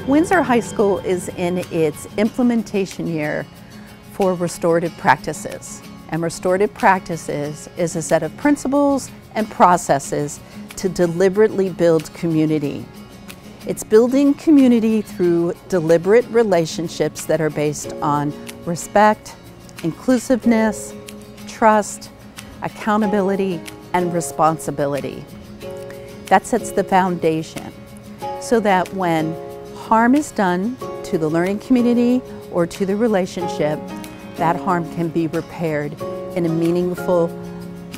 Windsor High School is in its implementation year for Restorative Practices. And Restorative Practices is a set of principles and processes to deliberately build community. It's building community through deliberate relationships that are based on respect, inclusiveness, trust, accountability, and responsibility. That sets the foundation so that when harm is done to the learning community or to the relationship, that harm can be repaired in a meaningful,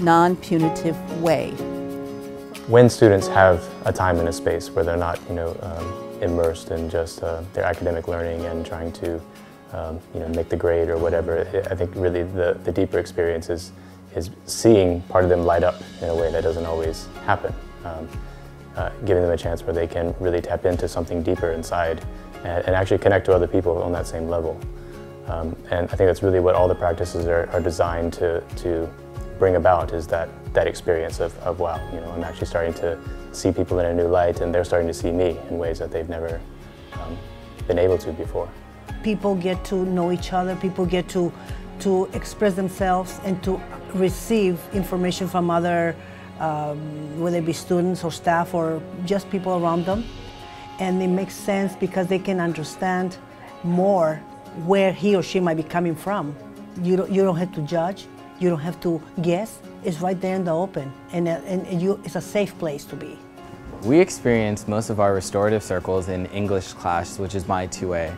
non-punitive way. When students have a time and a space where they're not, immersed in just their academic learning and trying to, make the grade or whatever, I think really the deeper experience is seeing part of them light up in a way that doesn't always happen. Giving them a chance where they can really tap into something deeper inside and actually connect to other people on that same level. And I think that's really what all the practices are designed to bring about, is that experience of wow, I'm actually starting to see people in a new light, and they're starting to see me in ways that they've never been able to before. People get to know each other, people get to express themselves and to receive information from other whether it be students or staff or just people around them. And it makes sense because they can understand more where he or she might be coming from. You don't have to judge, you don't have to guess. It's right there in the open, and it's a safe place to be. We experienced most of our restorative circles in English class, which is my 2A.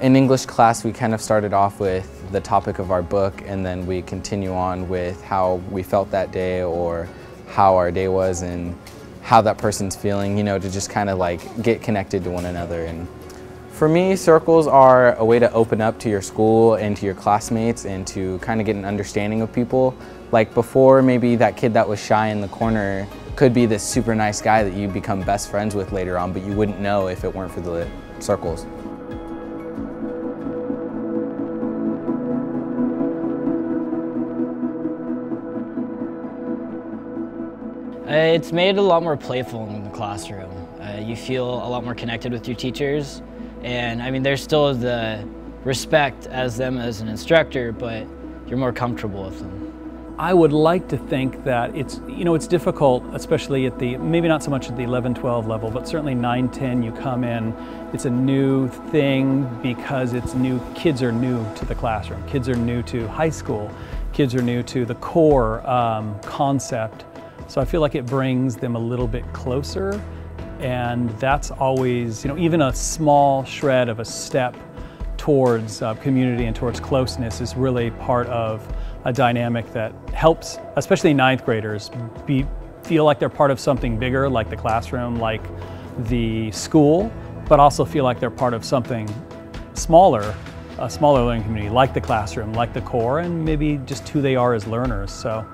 In English class, we kind of started off with the topic of our book, and then we continue on with how we felt that day, or how our day was and how that person's feeling, to just kind of like get connected to one another. And for me, circles are a way to open up to your school and to your classmates and to kind of get an understanding of people. Like before, maybe that kid that was shy in the corner could be this super nice guy that you become best friends with later on, but you wouldn't know if it weren't for the circles. It's made it a lot more playful in the classroom. You feel a lot more connected with your teachers, and I mean there's still the respect as them as an instructor, but you're more comfortable with them. I would like to think that it's difficult, especially at maybe not so much at the 11-12 level, but certainly 9-10 you come in, it's a new thing because it's new. Kids are new to the classroom, kids are new to high school, kids are new to the core concept. So I feel like it brings them a little bit closer, and that's always, even a small shred of a step towards community and towards closeness is really part of a dynamic that helps, especially ninth graders, feel like they're part of something bigger, like the classroom, like the school, but also feel like they're part of something smaller, a smaller learning community, like the classroom, like the core, and maybe just who they are as learners. So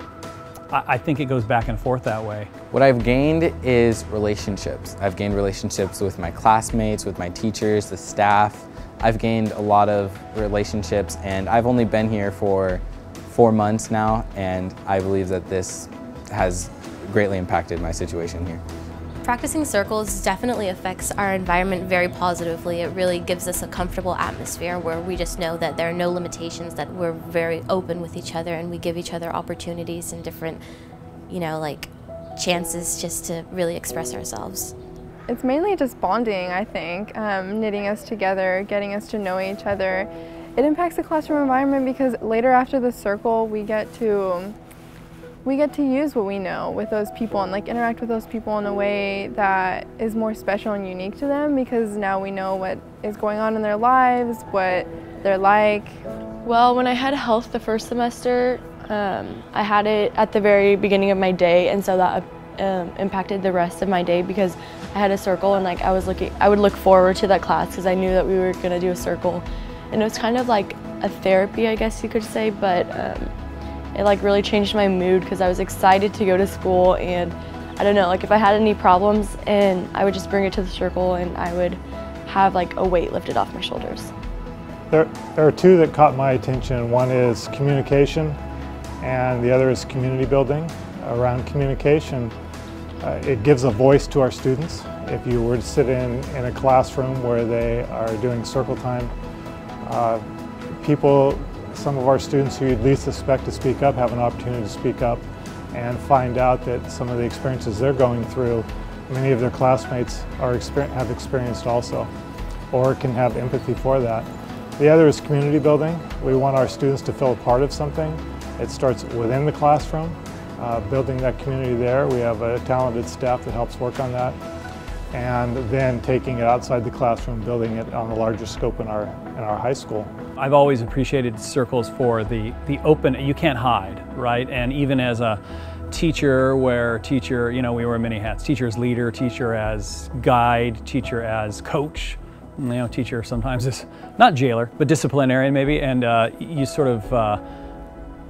I think it goes back and forth that way. What I've gained is relationships. I've gained relationships with my classmates, with my teachers, the staff. I've gained a lot of relationships, and I've only been here for 4 months now, and I believe that this has greatly impacted my situation here. Practicing circles definitely affects our environment very positively. It really gives us a comfortable atmosphere where we just know that there are no limitations, that we're very open with each other, and we give each other opportunities and different, chances just to really express ourselves. It's mainly just bonding, I think, knitting us together, getting us to know each other. It impacts the classroom environment because later after the circle we get to use what we know with those people and interact with those people in a way that is more special and unique to them, because now we know what is going on in their lives, what they're like. Well, when I had health the first semester, I had it at the very beginning of my day, and so that impacted the rest of my day because I had a circle, and I would look forward to that class because I knew that we were going to do a circle. And it was kind of like a therapy, I guess you could say, but it really changed my mood because I was excited to go to school, and I don't know, if I had any problems, and I would just bring it to the circle and I would have a weight lifted off my shoulders. There are two that caught my attention. One is communication and the other is community building. Around communication, It gives a voice to our students. If you were to sit in a classroom where they are doing circle time, some of our students who you'd least expect to speak up have an opportunity to speak up and find out that some of the experiences they're going through, many of their classmates have experienced also, or can have empathy for that. The other is community building. We want our students to feel a part of something. It starts within the classroom, building that community there. We have a talented staff that helps work on that. And then taking it outside the classroom, building it on a larger scope in our high school. I've always appreciated circles for the open, you can't hide, right? And even as a teacher, we wear many hats. Teacher as leader, teacher as guide, teacher as coach. Teacher sometimes is not jailer, but disciplinarian maybe. And you sort of,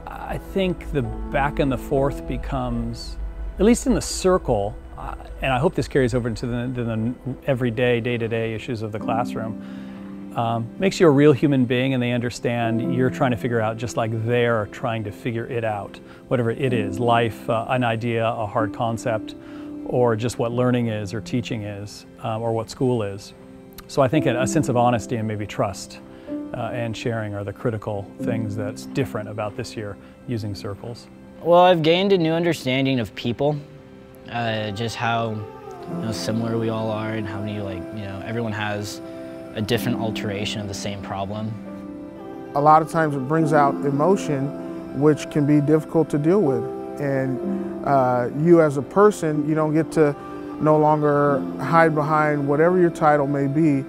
I think the back and the forth becomes, at least in the circle, and I hope this carries over into the everyday, day-to-day issues of the classroom, makes you a real human being, and they understand you're trying to figure out just like they're trying to figure it out, whatever it is, life, an idea, a hard concept, or just what learning is or teaching is, or what school is. So I think a sense of honesty and maybe trust and sharing are the critical things that's different about this year using circles. Well, I've gained a new understanding of people, just how similar we all are, and how many everyone has a different alteration of the same problem. A lot of times it brings out emotion, which can be difficult to deal with. And you as a person, you don't get to no longer hide behind whatever your title may be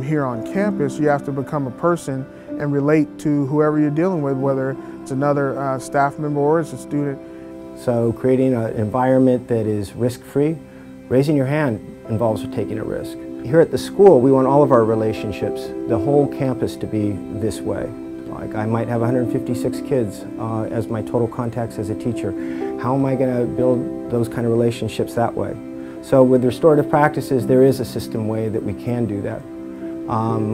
here on campus. You have to become a person and relate to whoever you're dealing with, whether it's another staff member or it's a student. So creating an environment that is risk-free, raising your hand involves taking a risk. Here at the school, we want all of our relationships, the whole campus, to be this way. Like I might have 156 kids as my total contacts as a teacher. How am I going to build those kind of relationships that way? So with restorative practices, there is a system way that we can do that.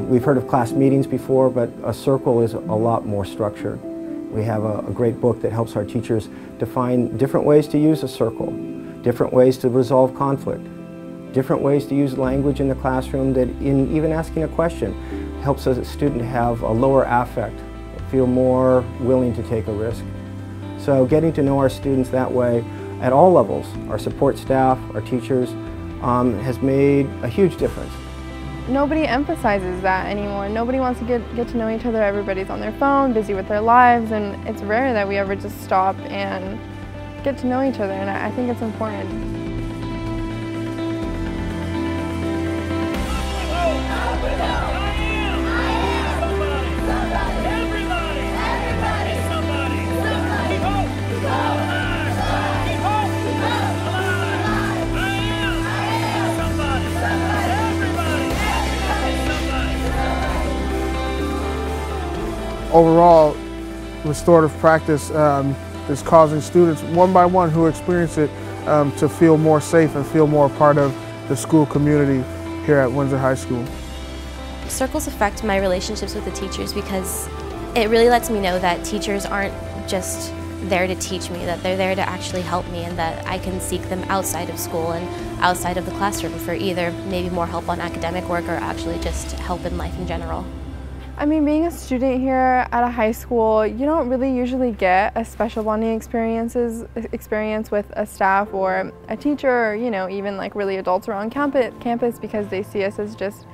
We've heard of class meetings before, but a circle is a lot more structured. We have a great book that helps our teachers define different ways to use a circle, different ways to resolve conflict, different ways to use language in the classroom that in even asking a question helps a student have a lower affect, feel more willing to take a risk. So getting to know our students that way at all levels, our support staff, our teachers, has made a huge difference. Nobody emphasizes that anymore. Nobody wants to get to know each other. Everybody's on their phone, busy with their lives, and it's rare that we ever just stop and get to know each other, and I think it's important. Overall, restorative practice is causing students, one by one, who experience it to feel more safe and feel more part of the school community here at Windsor High School. Circles affect my relationships with the teachers because it really lets me know that teachers aren't just there to teach me, that they're there to actually help me, and that I can seek them outside of school and outside of the classroom for either maybe more help on academic work or actually just help in life in general. I mean, being a student here at a high school, you don't really usually get a special bonding experience with a staff or a teacher, or, even like really adults around campus because they see us as just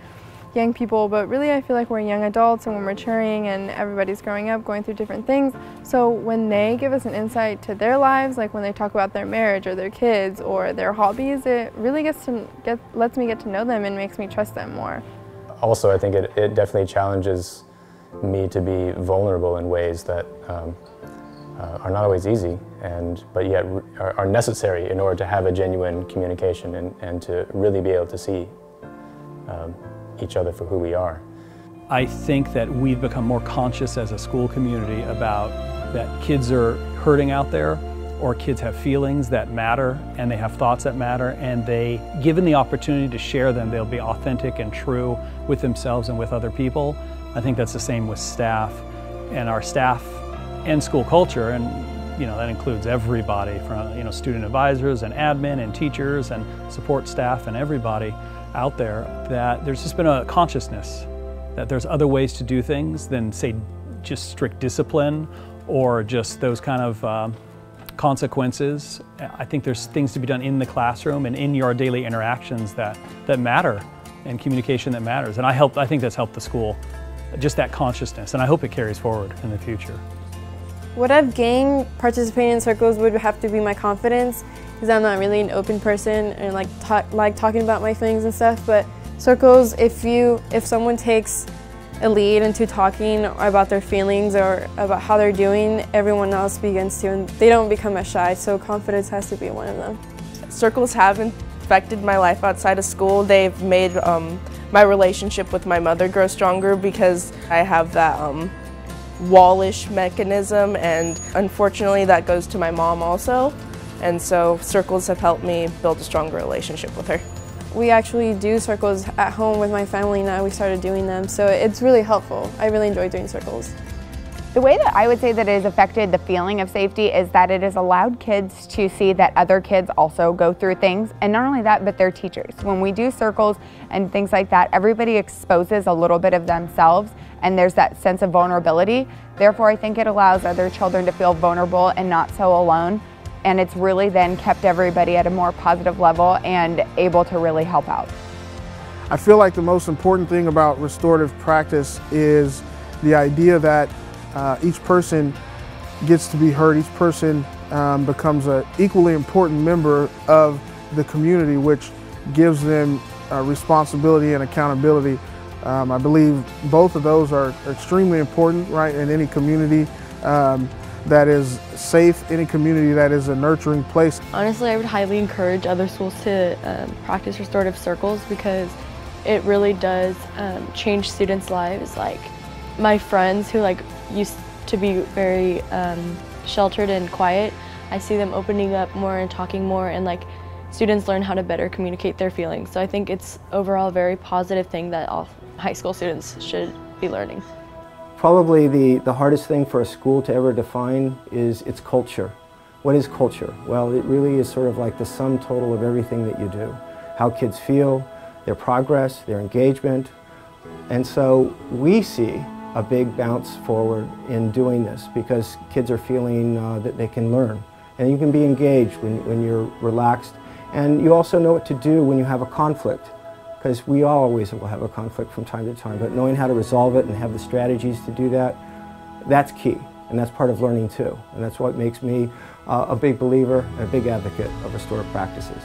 young people. But really, I feel like we're young adults and we're maturing and everybody's growing up, going through different things. So when they give us an insight to their lives, like when they talk about their marriage or their kids or their hobbies, it really lets me get to know them and makes me trust them more. Also, I think it definitely challenges me to be vulnerable in ways that are not always easy, but yet are necessary in order to have a genuine communication and to really be able to see each other for who we are. I think that we've become more conscious as a school community about that kids are hurting out there, or kids have feelings that matter and they have thoughts that matter, and given the opportunity to share them, they'll be authentic and true with themselves and with other people. I think that's the same with staff and our staff and school culture, and that includes everybody from, student advisors and admin and teachers and support staff and everybody out there, that there's just been a consciousness that there's other ways to do things than, say, just strict discipline or just those kind of consequences. I think there's things to be done in the classroom and in your daily interactions that matter, and communication that matters. And I think that's helped the school, just that consciousness, and I hope it carries forward in the future. What I've gained participating in circles would have to be my confidence, because I'm not really an open person and like talking about my feelings and stuff. But circles, if someone takes a lead into talking about their feelings or about how they're doing, everyone else begins to, and they don't become as shy, so confidence has to be one of them. Circles have affected my life outside of school. They've made my relationship with my mother grow stronger, because I have that wallish mechanism, and unfortunately that goes to my mom also, and so circles have helped me build a stronger relationship with her. We actually do circles at home with my family now. We started doing them, so it's really helpful. I really enjoy doing circles. The way that I would say that it has affected the feeling of safety is that it has allowed kids to see that other kids also go through things, and not only that, but their teachers. When we do circles and things like that, everybody exposes a little bit of themselves, and there's that sense of vulnerability. Therefore, I think it allows other children to feel vulnerable and not so alone, and it's really then kept everybody at a more positive level and able to really help out. I feel like the most important thing about restorative practice is the idea that each person gets to be heard, each person becomes an equally important member of the community, which gives them responsibility and accountability. I believe both of those are extremely important, right, in any community that is safe, any community that is a nurturing place. Honestly, I would highly encourage other schools to practice restorative circles, because it really does change students' lives. Like my friends who used to be very sheltered and quiet, I see them opening up more and talking more, and students learn how to better communicate their feelings. So I think it's overall a very positive thing that all high school students should be learning. Probably the hardest thing for a school to ever define is its culture. What is culture? Well, it really is sort of like the sum total of everything that you do. How kids feel, their progress, their engagement. And so we see a big bounce forward in doing this, because kids are feeling that they can learn. And you can be engaged when you're relaxed. And you also know what to do when you have a conflict, because we always will have a conflict from time to time, but knowing how to resolve it and have the strategies to do that, that's key. And that's part of learning too. And that's what makes me a big believer and a big advocate of restorative practices.